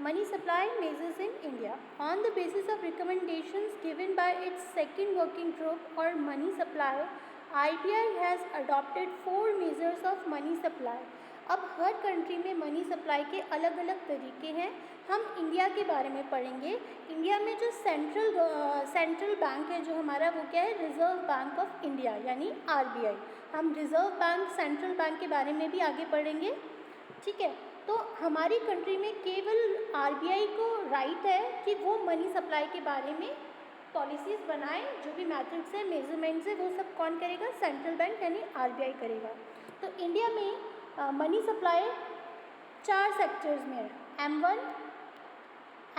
Money supply measures in India. On the basis of recommendations given by its second working group or money supply, RBI has adopted 4 measures of money supply. अब हर country में money supply के अलग अलग तरीके हैं. हम India के बारे में पढ़ेंगे. इंडिया में जो सेंट्रल बैंक है जो हमारा, वो क्या है? रिजर्व बैंक ऑफ इंडिया यानी RBI. हम रिजर्व बैंक, सेंट्रल बैंक के बारे में भी आगे पढ़ेंगे. ठीक है. तो हमारी कंट्री में केवल RBI को राइट है कि वो मनी सप्लाई के बारे में पॉलिसीज़ बनाए. जो भी मैथड्स है, मेजरमेंट्स है, वो सब कौन करेगा? सेंट्रल बैंक यानी RBI करेगा. तो इंडिया में मनी सप्लाई 4 सेक्टर्स में है. M1,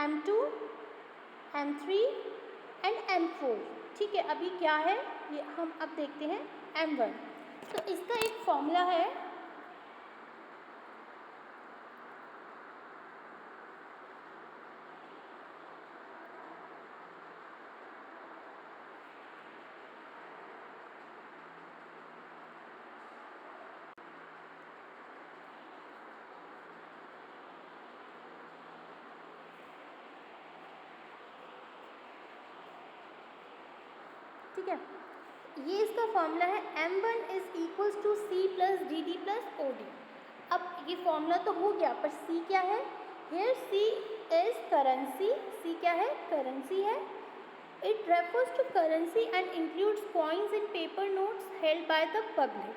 M2, M3 and M4. ठीक है. अभी क्या है ये हम अब देखते हैं. M1, तो इसका एक फॉर्मूला है. ठीक है. ये इसका फॉर्मूला है. M1 is equals to C plus DD plus OD. अब ये फॉर्मूला तो हो गया, पर C क्या है? Here C is currency. C क्या है? करेंसी है. It refers to currency and includes coins in paper notes held by the public.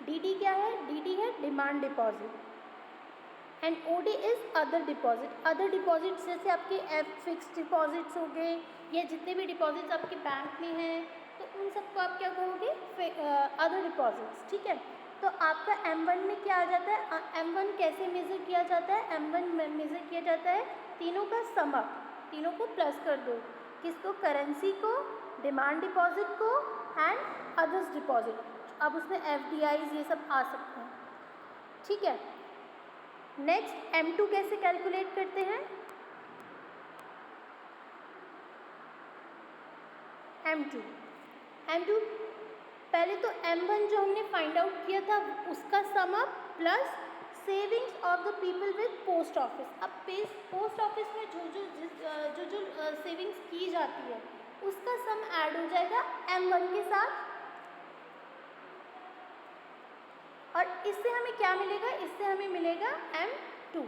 DD क्या है? DD है demand deposit. And OD is other deposit. Other deposits जैसे आपके fixed deposits हो गए या जितने भी डिपॉजिट्स आपके बैंक में हैं, तो उन सबको आप क्या कहोगे? Other deposits. ठीक है. तो आपका M1 में क्या आ जाता है? M1 कैसे मेज़र किया जाता है? M1 मेज़र किया जाता है तीनों का सम अप. तीनों को प्लस कर दो. किसको? करेंसी को, डिमांड डिपॉजिट को एंड अदर्स डिपॉजिट. अब उसमें FDIs ये सब आ सकते हैं. ठीक है. नेक्स्ट M2 कैसे कैलकुलेट करते हैं? M2 पहले तो M1 जो हमने फाइंड आउट किया था उसका sum up plus savings of the people with post office. अब पोस्ट ऑफिस में जो सेविंग्स की जाती है उसका सम ऐड हो जाएगा M1 के साथ. और इससे हमें क्या मिलेगा? इससे हमें मिलेगा M2.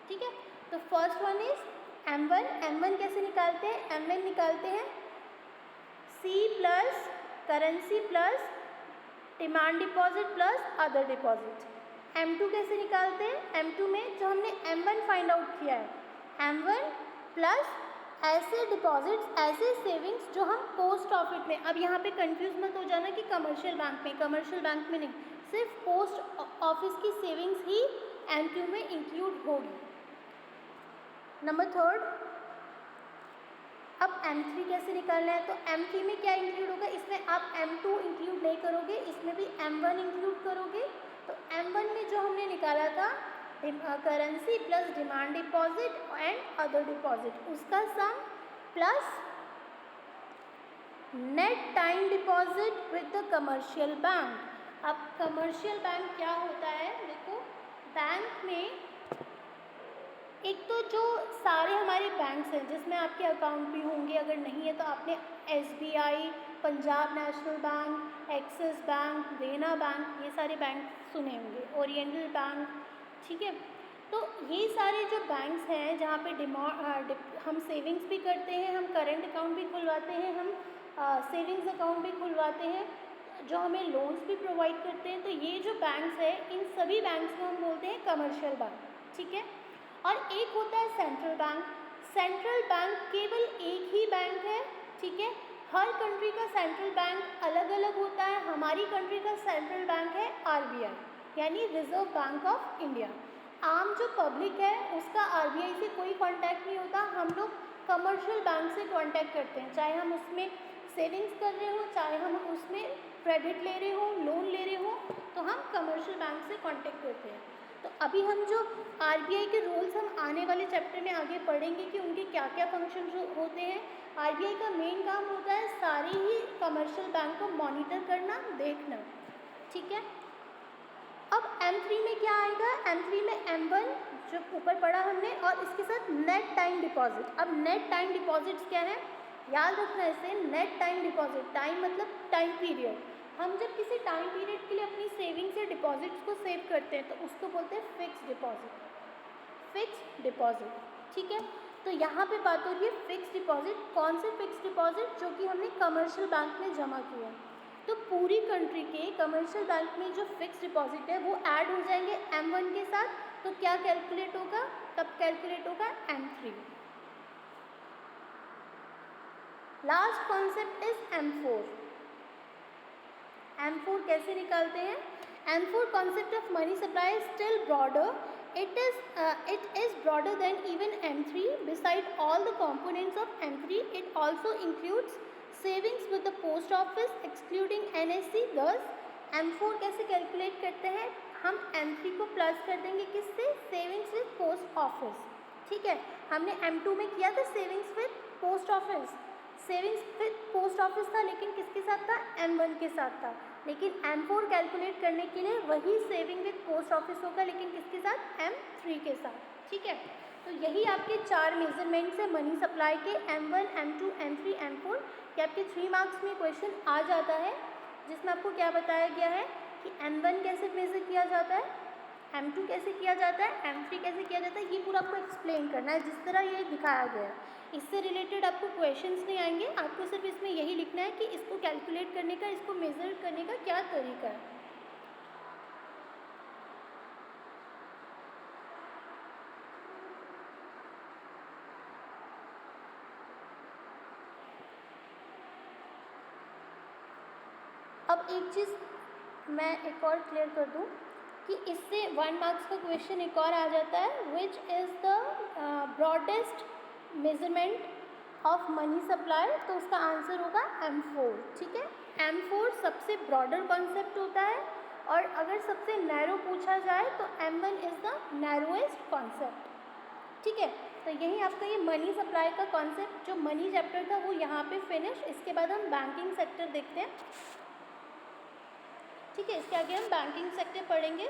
ठीक है. तो फर्स्ट वन इज M1 कैसे निकालते हैं? M1 निकालते हैं C plus currency plus demand deposit plus other deposit. M2 कैसे निकालते हैं? M2 में जो हमने M1 फाइंड आउट किया है, M1 प्लस ऐसे डिपॉजिट्स, ऐसे सेविंग्स जो हम पोस्ट ऑफिस में. अब यहाँ पे कंफ्यूज मत हो जाना कि कमर्शियल बैंक में नहीं, सिर्फ पोस्ट ऑफिस की सेविंग्स ही M2 में इंक्लूड होगी. नंबर थर्ड, अब M3 कैसे निकालना है? तो M3 में क्या इंक्लूड होगा? इसमें आप M2 इंक्लूड नहीं करोगे, इसमें भी M1 इंक्लूड करोगे. तो M1 में जो हमने निकाला था currency plus demand deposit and other deposit, उसका sum plus net time deposit with the commercial bank. अब कमर्शियल बैंक क्या होता है? देखो, बैंक में एक तो जो सारे हमारे बैंक्स हैं जिसमें आपके अकाउंट भी होंगे, अगर नहीं है तो आपने SBI, Punjab national bank, axis bank, देना बैंक, ये सारे बैंक सुने होंगे, ओरिएंटल बैंक. ठीक है. तो ये सारे जो बैंक्स हैं जहाँ पे हम सेविंग्स भी करते हैं, हम करेंट अकाउंट भी खुलवाते हैं, हम सेविंग्स अकाउंट भी खुलवाते हैं, जो हमें लोन्स भी प्रोवाइड करते हैं. तो ये जो बैंक्स है, इन सभी बैंक्स को हम बोलते हैं कमर्शियल बैंक. ठीक है. और एक होता है सेंट्रल बैंक. सेंट्रल बैंक केवल एक ही बैंक है. ठीक है. हर कंट्री का सेंट्रल बैंक अलग अलग होता है. हमारी कंट्री का सेंट्रल बैंक है RBI यानी रिजर्व बैंक ऑफ इंडिया. आम जो पब्लिक है उसका RBI से कोई कांटेक्ट नहीं होता. हम लोग कमर्शियल बैंक से कांटेक्ट करते हैं, चाहे हम उसमें सेविंग्स कर रहे हो, चाहे हम उसमें क्रेडिट ले रहे हो, लोन ले रहे हो, तो हम कमर्शियल बैंक से कांटेक्ट करते हैं. तो अभी हम जो RBI के रूल्स हम आने वाले चैप्टर में आगे पढ़ेंगे कि उनके क्या क्या फंक्शन होते हैं. RBI का मेन काम होता है सारे ही कमर्शियल बैंक को मॉनिटर करना, देखना. ठीक है. अब M3 में क्या आएगा? M3 में M1 जो ऊपर पढ़ा हमने, और इसके साथ नेट टाइम डिपॉजिट। अब नेट टाइम डिपॉजिट्स क्या है, याद रखना इसे। नेट टाइम डिपॉजिट, टाइम मतलब टाइम पीरियड। हम जब किसी टाइम पीरियड के लिए अपनी सेविंग्स या डिपॉजिट्स को सेव करते हैं तो उसको बोलते हैं फिक्स डिपॉजिट, फिक्स डिपॉजिट, ठीक है। तो यहाँ पे बात हो रही है फिक्स डिपॉजिट। कौन से फिक्स डिपॉजिट, जो कि हमने कमर्शियल बैंक में जमा किए हैं। तो पूरी कंट्री के कमर्शियल बैंक में जो फिक्स डिपॉजिट है वो ऐड हो जाएंगे M1 के साथ। तो क्या कैलकुलेट होगा, तब कैलकुलेट होगा M3। Last concept is M4। M4 कैसे निकालते हैं। M4 concept of money supply is still broader. It is broader than even M3. Beside all the components of M3, it also includes savings with the post office excluding NSC. Thus, M4 कैसे calculate करते हैं, हम M3 को plus कर देंगे किससे, savings with post office, ठीक है। हमने M2 में किया था savings with post office, savings with post office था, लेकिन किसके साथ था, M1 के साथ था। लेकिन M4 कैलकुलेट करने के लिए वही सेविंग विद पोस्ट ऑफिस होगा, लेकिन किसके साथ, M3 के साथ, ठीक है। तो यही आपके 4 मेजरमेंट्स है मनी सप्लाई के, M1, M2, M3, M4। ये आपके 3 मार्क्स में क्वेश्चन आ जाता है, जिसमें आपको क्या बताया गया है कि M1 कैसे मेजर किया जाता है, M2 कैसे किया जाता है, M3 कैसे किया जाता है, ये पूरा आपको एक्सप्लेन करना है जिस तरह ये दिखाया गया है। इससे रिलेटेड आपको क्वेश्चंस नहीं आएंगे, आपको सिर्फ इसमें यही लिखना है कि इसको कैलकुलेट करने का, इसको मेज़र करने का क्या तरीका है। अब एक चीज़ मैं एक और क्लियर कर दूं कि इससे 1 मार्क्स का क्वेश्चन एक और आ जाता है, which is the broadest measurement of money supply. तो उसका आंसर होगा M4, ठीक है। M4 सबसे ब्रॉडर कॉन्सेप्ट होता है, और अगर सबसे नैरो पूछा जाए तो M1 is the narrowest concept, ठीक है। तो यही आपका ये मनी सप्लाई का कॉन्सेप्ट, जो मनी चैप्टर था वो यहाँ पे फिनिश। इसके बाद हम बैंकिंग सेक्टर देखते हैं, ठीक है। इसके आगे हम बैंकिंग सेक्टर पढ़ेंगे।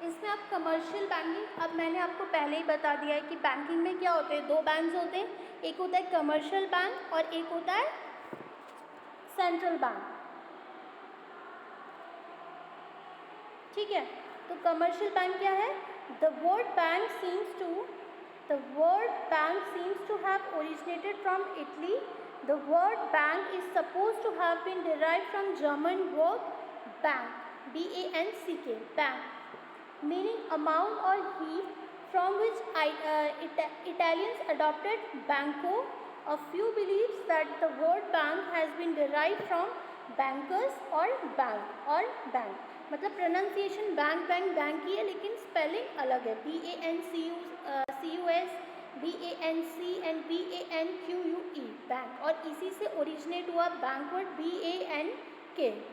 इसमें आप कमर्शियल बैंकिंग, अब मैंने आपको पहले ही बता दिया है कि बैंकिंग में क्या होते हैं, 2 बैंक्स होते हैं, एक होता है कमर्शियल बैंक और एक होता है सेंट्रल बैंक, ठीक है। तो कमर्शियल बैंक क्या है, the word bank seems to have originated from Italy. The word bank is suppose to have been derived from German word bank, BANCK, bank, meaning amount or heap, from which Italians adopted banco. A few believes that the word bank has been derived from bankers or bank, मतलब pronunciation bank की है, लेकिन spelling अलग है, BANCUS, BANC and BANQUE, bank, और इसी से originate हुआ bank word BANK,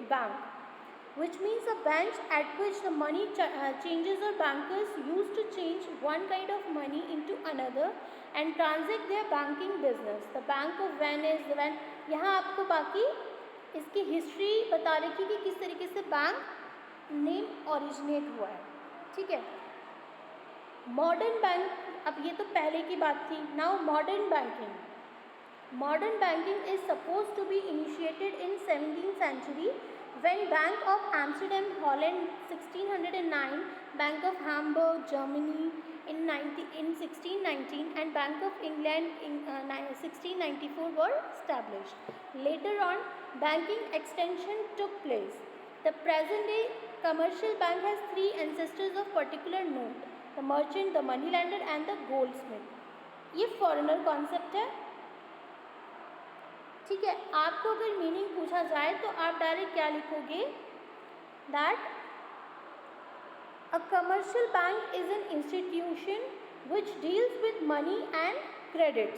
bank, which means a bench at which the money changers or bankers used to change one kind of money into another and transact their banking business. The Bank of Venice, यहाँ आपको बाकी इसकी history बता रखी कि किस तरीके से बैंक नेम ओरिजिनेट हुआ है, ठीक है। मॉडर्न बैंक, अब ये तो पहले की बात थी। Now modern banking is suppose to be initiated in 17th century when Bank of Amsterdam, Holland 1609, Bank of Hamburg, Germany in 1619 and Bank of England in 1694 were established. Later on, banking extension took place. The present day commercial bank has 3 ancestors of particular note: the merchant, the moneylender and the goldsmith. ये foreigner concept है, ठीक है, आपको अगर meaning पूछा जाए तो आप डायरेक्ट क्या लिखोगे, that a commercial bank is an institution which deals with money and credits.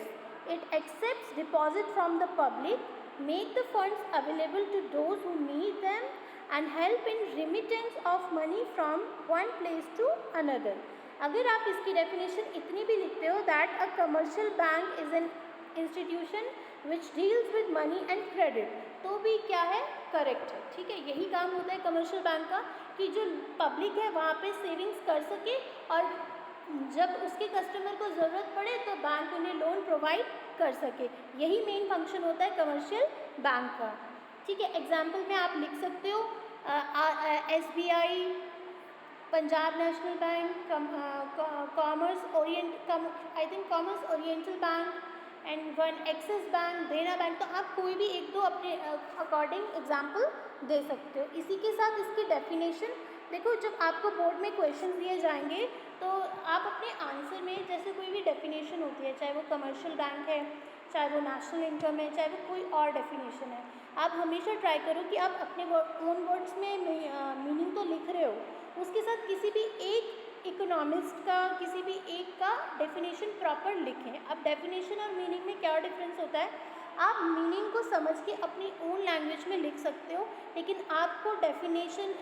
It accepts deposit from the public, make the funds available to those who need them and help in remittance of money from one place to another. अगर आप इसकी definition इतनी भी लिखते हो that a commercial bank is an institution which deals with money and credit, तो भी क्या है, करेक्ट है। ठीक है, यही काम होता है कमर्शियल बैंक का कि जो पब्लिक है वहाँ पे सेविंग्स कर सके और जब उसके कस्टमर को ज़रूरत पड़े तो बैंक उन्हें लोन प्रोवाइड कर सके। यही मेन फंक्शन होता है कमर्शियल बैंक का। ठीक है, एग्जाम्पल में आप लिख सकते हो SBI, Punjab national bank, commerce oriental bank and one axis bank, देना बैंक। तो आप कोई भी एक दो अपने अकॉर्डिंग एग्जाम्पल दे सकते हो। इसी के साथ इसकी डेफिनेशन देखो, जब आपको बोर्ड में क्वेश्चन दिए जाएंगे तो आप अपने आंसर में जैसे कोई भी डेफिनेशन होती है, चाहे वो कमर्शियल बैंक है, चाहे वो नेशनल इनकम है, चाहे वो कोई और डेफिनेशन है, आप हमेशा ट्राई करो कि आप अपने ओन वर्ड्स में मीनिंग तो लिख रहे हो, उसके साथ किसी भी एक इकोनॉमिस्ट का, किसी भी एक का डेफिनेशन प्रॉपर लिखें। अब डेफिनेशन और मीनिंग में क्या डिफरेंस होता है, आप मीनिंग को समझ के अपनी ओन लैंग्वेज में लिख सकते हो, लेकिन आपको डेफिनेशन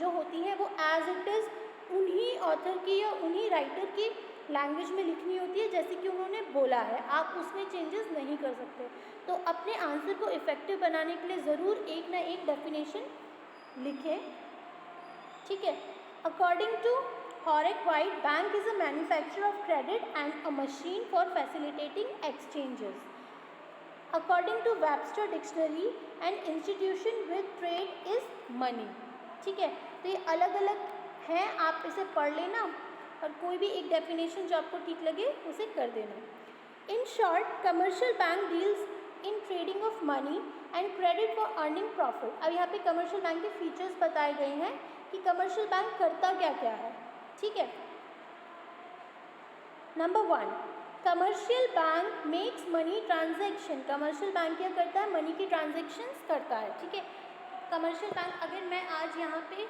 जो होती है वो एज इट इज़ उन्हीं ऑथर की या उन्हीं राइटर की लैंग्वेज में लिखनी होती है जैसे कि उन्होंने बोला है, आप उसमें चेंजेस नहीं कर सकते। तो अपने आंसर को इफ़ेक्टिव बनाने के लिए ज़रूर एक ना एक डेफिनेशन लिखें। ठीक है, according to Horek White, bank is a manufacturer of credit and a machine for facilitating exchanges. According to Webster Dictionary, an institution with trade is money. ठीक है, तो ये अलग अलग हैं, आप इसे पढ़ लेना और कोई भी एक डेफिनेशन जो आपको ठीक लगे उसे कर देना। In short, commercial bank deals in trading of money and credit for earning profit. अब यहाँ पे कमर्शियल बैंक के फीचर्स बताए गए हैं कि कमर्शियल बैंक करता क्या क्या है। ठीक है, number 1, commercial bank makes money transaction. Commercial bank क्या करता है, मनी की ट्रांजैक्शंस करता है। ठीक है, कमर्शियल बैंक, अगर मैं आज यहाँ पे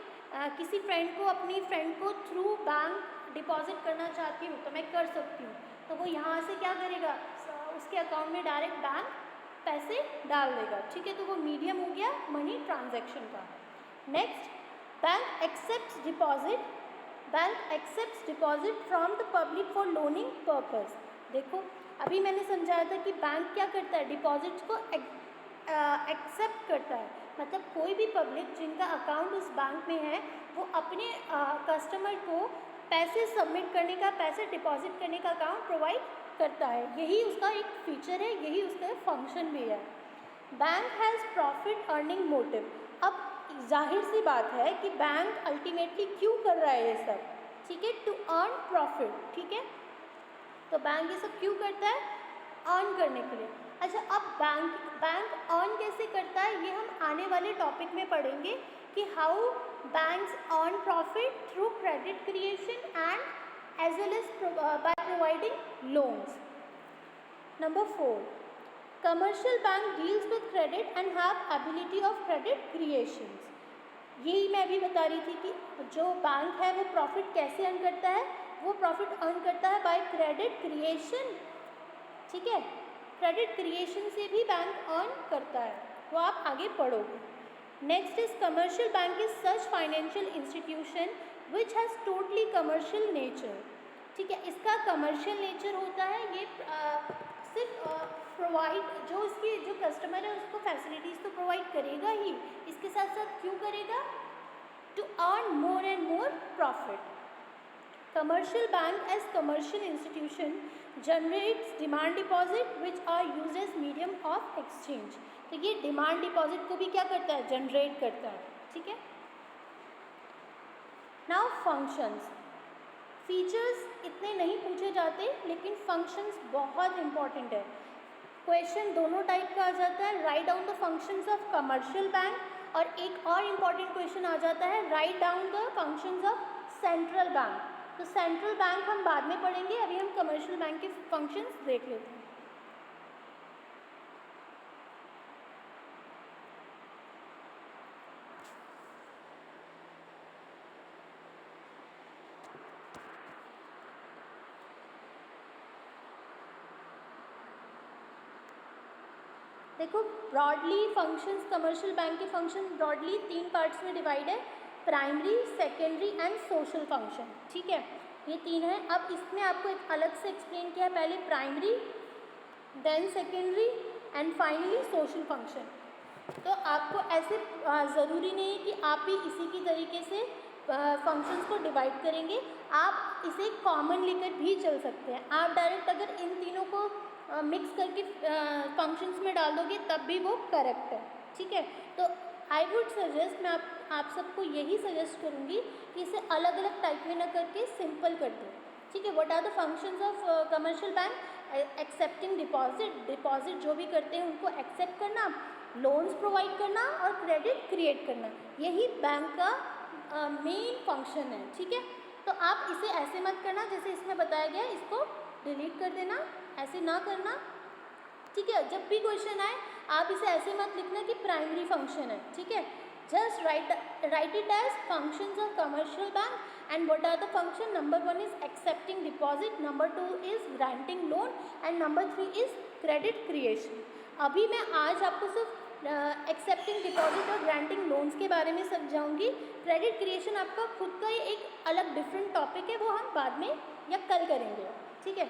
किसी फ्रेंड को, अपनी फ्रेंड को थ्रू बैंक डिपॉजिट करना चाहती हूँ तो मैं कर सकती हूँ, तो वो यहाँ से क्या करेगा, उसके अकाउंट में डायरेक्ट बैंक पैसे डाल देगा। ठीक है, तो वो मीडियम हो गया मनी ट्रांजैक्शन का। Next, bank accepts deposit. Bank accepts deposit from the public for loaning purpose. देखो, अभी मैंने समझाया था कि बैंक क्या करता है, डिपॉजिट्स को एक्सेप्ट करता है, मतलब कोई भी पब्लिक जिनका अकाउंट उस बैंक में है वो अपने कस्टमर को पैसे सबमिट करने का, पैसे डिपॉजिट करने का अकाउंट प्रोवाइड करता है। यही उसका एक फीचर है, यही उसका फंक्शन भी है। Bank has profit earning motive. अब जाहिर सी बात है कि बैंक अल्टीमेटली क्यों कर रहा है ये सब, ठीक है, टू अर्न प्रॉफिट। ठीक है, तो बैंक ये सब क्यों करता है, अर्न करने के लिए। अच्छा, अब बैंक अर्न कैसे करता है ये हम आने वाले टॉपिक में पढ़ेंगे कि how banks earn profit through credit creation and as well as by providing loans. Number 4, commercial bank deals with credit and have ability of credit creations. यही मैं भी बता रही थी कि जो बैंक है वो प्रॉफिट कैसे अर्न करता है, वो प्रॉफिट अर्न करता है बाय क्रेडिट क्रिएशन। ठीक है, क्रेडिट क्रिएशन से भी बैंक अर्न करता है, वो आप आगे पढ़ोगे। Next is commercial bank is such financial institution which has totally commercial nature. ठीक है, इसका कमर्शियल नेचर होता है, ये सिर्फ प्रोवाइड, जो उसकी जो कस्टमर है उसको फैसिलिटीज़ तो प्रोवाइड करेगा ही, इसके साथ साथ क्यों करेगा, to earn more and more profit. Commercial bank as commercial institution generates demand deposit which are used as medium of exchange. तो ये डिमांड डिपॉजिट को भी क्या करता है, जनरेट करता है। ठीक है, नाउ फंक्शंस। फीचर्स इतने नहीं पूछे जाते लेकिन फंक्शंस बहुत इंपॉर्टेंट है। क्वेश्चन दोनों टाइप का आ जाता है, write down the functions of commercial bank, और एक और इम्पॉर्टेंट क्वेश्चन आ जाता है, write down the functions of central bank. तो सेंट्रल बैंक हम बाद में पढ़ेंगे, अभी हम कमर्शियल बैंक के फंक्शंस देख लेते हैं। देखो ब्रॉडली फंक्शंस, कमर्शियल बैंक के फंक्शन ब्रॉडली 3 पार्ट्स में डिवाइड है, primary, secondary and social function, ठीक है, ये 3 है। अब इसमें आपको एक अलग से एक्सप्लेन किया, पहले primary, then secondary and finally social function. तो आपको ऐसे ज़रूरी नहीं है कि आप भी इसी की तरीके से फंक्शंस को डिवाइड करेंगे, आप इसे कॉमन लेकर भी चल सकते हैं। आप डायरेक्ट अगर इन तीनों को मिक्स करके फंक्शंस में डाल दोगे तब भी वो करेक्ट है, ठीक है। तो आई वुड सजेस्ट, मैं आप सबको यही सजेस्ट करूँगी कि इसे अलग अलग टाइप में ना करके सिंपल कर दो, ठीक है। What are the functions of commercial bank? Accepting deposit, deposit जो भी करते हैं उनको एक्सेप्ट करना, लोन्स प्रोवाइड करना और क्रेडिट क्रिएट करना, यही बैंक का मेन फंक्शन है, ठीक है। तो आप इसे ऐसे मत करना जैसे इसमें बताया गया, इसको डिलीट कर देना, ऐसे ना करना, ठीक है। जब भी क्वेश्चन आए आप इसे ऐसे मत लिखना कि प्राइमरी फंक्शन है, ठीक है। Just write it as functions of commercial bank and what are the function? Number 1 is accepting deposit, number 2 is granting loan and number 3 is credit creation. अभी मैं आज आपको सिर्फ एक्सेप्टिंग डिपॉजिट और ग्रांटिंग लोन्स के बारे में समझाऊंगी। क्रेडिट क्रिएशन आपका खुद का ही एक अलग डिफरेंट टॉपिक है, वो हम बाद में या कल करेंगे, ठीक है।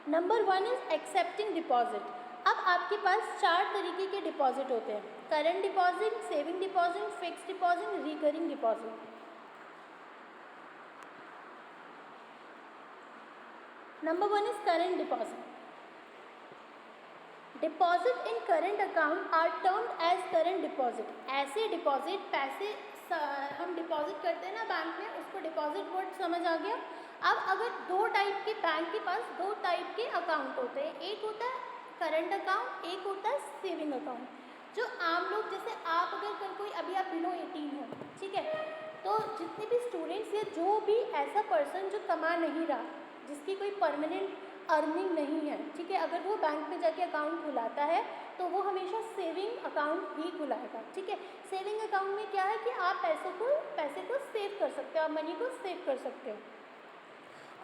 Number 1 is accepting deposit. अब आपके पास 4 तरीके के डिपॉजिट होते हैं, current deposit, saving deposit, fixed deposit, recurring deposit. Number 1 is current deposit. Deposit in current account are termed as current deposit. ऐसे डिपॉजिट, पैसे हम डिपॉजिट करते हैं ना बैंक में, उसको डिपॉजिट वर्ड समझ आ गया। अब अगर 2 टाइप के बैंक के पास 2 टाइप के अकाउंट होते हैं, एक होता है करंट अकाउंट, एक होता है सेविंग अकाउंट। जो आम लोग, जैसे आप अगर कल कोई, अभी आप बिलो 18 हो, ठीक है, तो जितने भी स्टूडेंट्स या जो भी ऐसा पर्सन जो कमा नहीं रहा, जिसकी कोई परमानेंट अर्निंग नहीं है, ठीक है, अगर वो बैंक में जाके अकाउंट खुलाता है तो वो हमेशा सेविंग अकाउंट ही खुलाएगा, ठीक है। सेविंग अकाउंट में क्या है कि आप पैसे को सेव कर सकते हो, आप मनी को सेव कर सकते हो।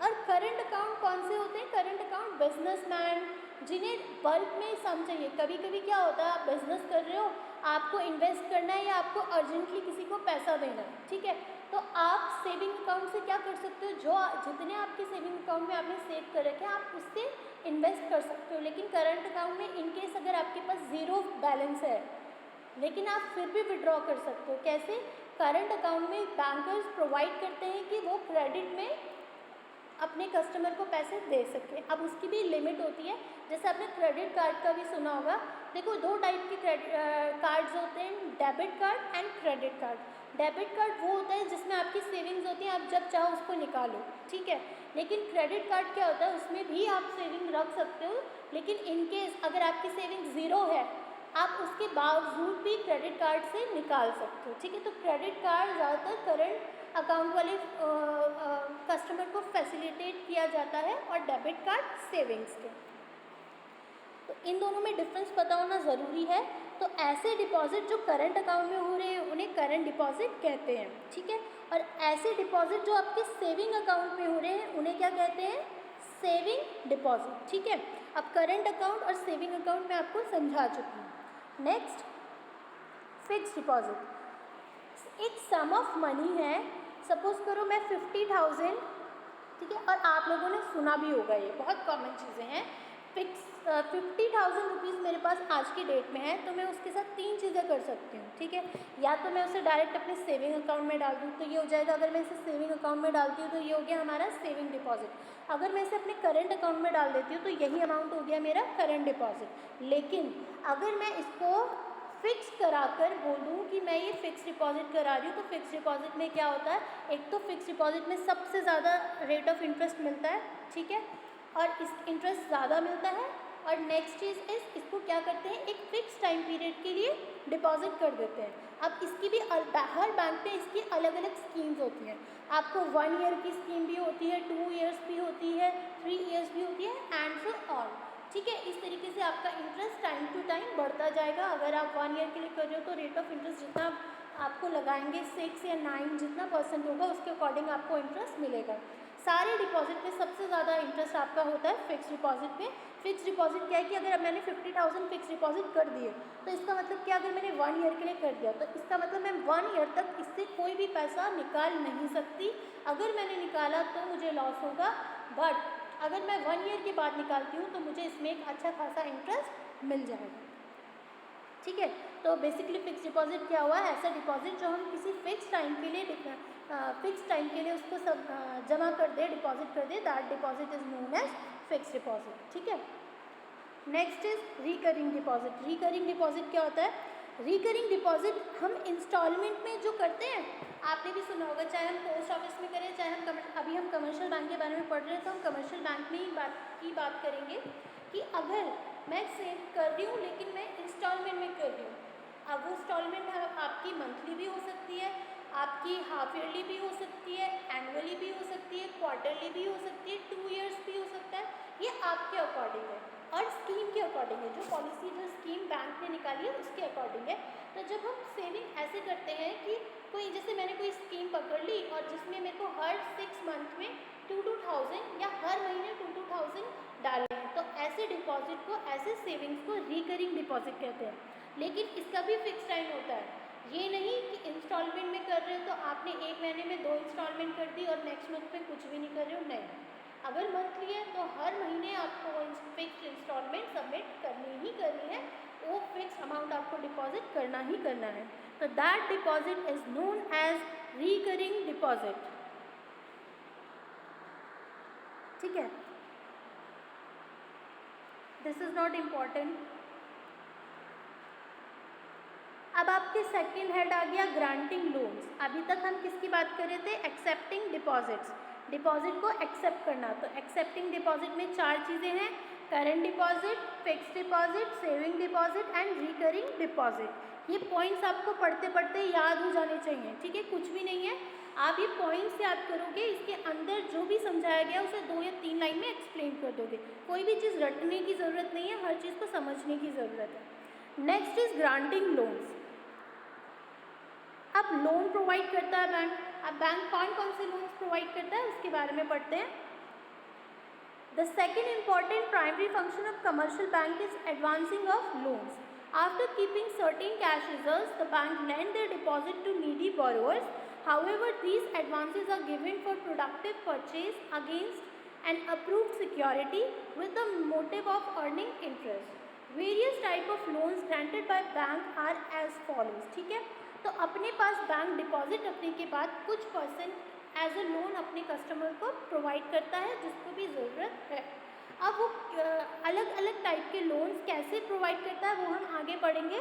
और करंट अकाउंट कौन से होते हैं? करंट अकाउंट बिजनेसमैन, जिन्हें बल्क में सम चाहिए। कभी कभी क्या होता है, आप बिजनेस कर रहे हो, आपको इन्वेस्ट करना है या आपको अर्जेंटली किसी को पैसा देना है, ठीक है, तो आप सेविंग अकाउंट से क्या कर सकते हो, जो जितने आपके सेविंग अकाउंट में आपने सेव कर रखे हैं आप उससे इन्वेस्ट कर सकते हो। लेकिन करंट अकाउंट में इनकेस अगर आपके पास ज़ीरो बैलेंस है लेकिन आप फिर भी विड्रॉ कर सकते हो। कैसे? करंट अकाउंट में बैंकर्स प्रोवाइड करते हैं कि वो क्रेडिट में अपने कस्टमर को पैसे दे सके। अब उसकी भी लिमिट होती है, जैसे आपने क्रेडिट कार्ड का भी सुना होगा। देखो 2 टाइप के कार्ड्स होते हैं, debit card and credit card. Debit card वो होता है जिसमें आपकी सेविंग्स होती हैं, आप जब चाहो उसको निकालो, ठीक है। लेकिन क्रेडिट कार्ड क्या होता है, उसमें भी आप सेविंग रख सकते हो, लेकिन इनकेस अगर आपकी सेविंग ज़ीरो है आप उसके बावजूद भी क्रेडिट कार्ड से निकाल सकते हो, ठीक है। तो क्रेडिट कार्ड ज़्यादातर करंट अकाउंट वाले कस्टमर को फैसिलिटेट किया जाता है और डेबिट कार्ड सेविंग्स के। तो इन दोनों में डिफरेंस पता होना ज़रूरी है। तो ऐसे डिपॉजिट जो करंट अकाउंट में हो रहे हैं उन्हें करंट डिपॉजिट कहते हैं, ठीक है। और ऐसे डिपॉजिट जो आपके सेविंग अकाउंट में हो रहे हैं उन्हें क्या कहते हैं? सेविंग डिपॉजिट, ठीक है। अब करंट अकाउंट और सेविंग अकाउंट मैं आपको समझा चुकी हूँ। Next, fixed deposit. एक सम ऑफ मनी है, सपोज करो मैं 50,000, ठीक है, और आप लोगों ने सुना भी होगा, ये बहुत कॉमन चीज़ें हैं। 50,000 रुपीज़ मेरे पास आज की डेट में है, तो मैं उसके साथ 3 चीज़ें कर सकती हूँ, ठीक है। या तो मैं उसे डायरेक्ट अपने सेविंग अकाउंट में डाल दूँ तो ये हो जाएगा। अगर मैं इसे सेविंग अकाउंट में डालती हूँ तो ये हो गया हमारा सेविंग डिपॉजिट। अगर मैं इसे अपने करंट अकाउंट में डाल देती हूँ तो यही अमाउंट हो गया मेरा करंट डिपॉजिट। लेकिन अगर मैं इसको फिक्स कराकर बोल दूँ कि मैं ये फिक्स डिपॉजिट करा रही हूँ, तो फिक्स डिपॉजिट में क्या होता है, एक तो फिक्स डिपॉजिट में सबसे ज़्यादा रेट ऑफ इंटरेस्ट मिलता है, ठीक है, और इस इंटरेस्ट ज़्यादा मिलता है। और नेक्स्ट चीज़ इसको क्या करते हैं, एक फिक्स टाइम पीरियड के लिए डिपॉजिट कर देते हैं। अब इसकी भी हर बैंक में इसकी अलग अलग स्कीम्स होती हैं। आपको 1 ईयर की स्कीम भी होती है, 2 ईयर्स भी होती है, 3 ईयर्स भी होती है एंड सो ऑन, ठीक है। इस तरीके से आपका इंटरेस्ट टाइम टू टाइम बढ़ता जाएगा। अगर आप 1 ईयर के लिए कर रहे हो तो रेट ऑफ इंटरेस्ट जितना आपको लगाएंगे 6 या 9 जितना % होगा उसके अकॉर्डिंग आपको इंटरेस्ट मिलेगा। सारे डिपॉजिट में सबसे ज़्यादा इंटरेस्ट आपका होता है फिक्स डिपॉजिट में। फिक्स डिपॉजिट क्या है कि अगर मैंने 50,000 फिक्स डिपॉजिट कर दिए तो इसका मतलब क्या, अगर मैंने 1 ईयर के लिए कर दिया तो इसका मतलब मैं 1 ईयर तक इससे कोई भी पैसा निकाल नहीं सकती। अगर मैंने निकाला तो मुझे लॉस होगा, बट अगर मैं 1 ईयर के बाद निकालती हूँ तो मुझे इसमें एक अच्छा खासा इंटरेस्ट मिल जाएगा। ठीक है, तो बेसिकली फिक्स डिपॉजिट क्या हुआ, ऐसा डिपॉजिट जो हम किसी फिक्स टाइम के लिए उसको सब जमा कर दे, डिपॉजिट कर दे, that deposit is known as fix deposit. ठीक है, next is recurring deposit. Recurring deposit क्या होता है? रिकरिंग डिपॉजिट हम इंस्टॉलमेंट में जो करते हैं, आपने भी सुना होगा, चाहे हम पोस्ट ऑफिस में करें, चाहे हम अभी हम कमर्शियल बैंक के बारे में पढ़ रहे हैं तो हम कमर्शियल बैंक में ही बात करेंगे कि अगर मैं सेव कर रही हूँ लेकिन मैं इंस्टॉलमेंट में कर रही हूँ, अब वो इंस्टॉलमेंट आपकी मंथली भी हो सकती है, आपकी हाफ ईयरली भी हो सकती है, एनुअली भी हो सकती है, क्वार्टरली भी हो सकती है, 2 ईयर्स भी हो सकता है, ये आपके अकॉर्डिंग है और स्कीम के अकॉर्डिंग है, जो पॉलिसी जो स्कीम बैंक ने निकाली है उसके अकॉर्डिंग है। तो जब हम सेविंग ऐसे करते हैं कि कोई, जैसे मैंने कोई स्कीम पकड़ ली और जिसमें मेरे को हर 6 मंथ में 2,000 या हर महीने 2,000 डालने हैं, तो ऐसे डिपॉजिट को, ऐसे सेविंग्स को रिकरिंग डिपॉजिट कहते हैं। लेकिन इसका भी फिक्स टाइम होता है, ये नहीं कि इंस्टॉलमेंट में कर रहे हो तो आपने एक महीने में 2 इंस्टॉलमेंट कर दी और नेक्स्ट मंथ में कुछ भी नहीं कर रहे हो, नहीं। अगर मंथली है तो हर महीने आपको फिक्स इंस्टॉलमेंट सबमिट करनी ही करनी है, वो फिक्स अमाउंट आपको डिपॉजिट करना ही करना है। तो that deposit is known as recurring deposit. ठीक है, दिस इज नॉट इम्पॉर्टेंट। अब आपके सेकंड हेड आ गया ग्रांटिंग लोन्स। अभी तक हम किसकी बात कर रहे थे? एक्सेप्टिंग डिपॉजिट्स, डिपॉजिट को एक्सेप्ट करना। तो एक्सेप्टिंग डिपॉजिट में 4 चीज़ें हैं, current deposit, fix deposit, saving deposit and recurring deposit. ये पॉइंट्स आपको पढ़ते पढ़ते याद हो जाने चाहिए। ठीक है, कुछ भी नहीं है, आप ये पॉइंट्स याद करोगे, इसके अंदर जो भी समझाया गया उसे 2 या 3 लाइन में एक्सप्लेन कर दोगे। कोई भी चीज़ रटने की ज़रूरत नहीं है, हर चीज़ को समझने की ज़रूरत है। Next is granting loans. अब लोन प्रोवाइड करता है बैंक। अब बैंक कौन कौन से लोन्स प्रोवाइड करता है उसके बारे में पढ़ते हैं। The second important primary function of commercial bank is advancing of loans. After keeping certain cash reserves, the bank lend their deposit to needy borrowers. However, these advances are given for productive purchase against an approved security with the motive of earning interest. Various type of loans granted by bank are as follows. ठीक है, तो अपने पास bank deposit रखने के बाद कुछ % as a loan अपने customer को प्रोवाइड करता है जिसको भी ज़रूरत है। अब वो अलग अलग टाइप के लोन्स कैसे प्रोवाइड करता है वो हम आगे पढ़ेंगे।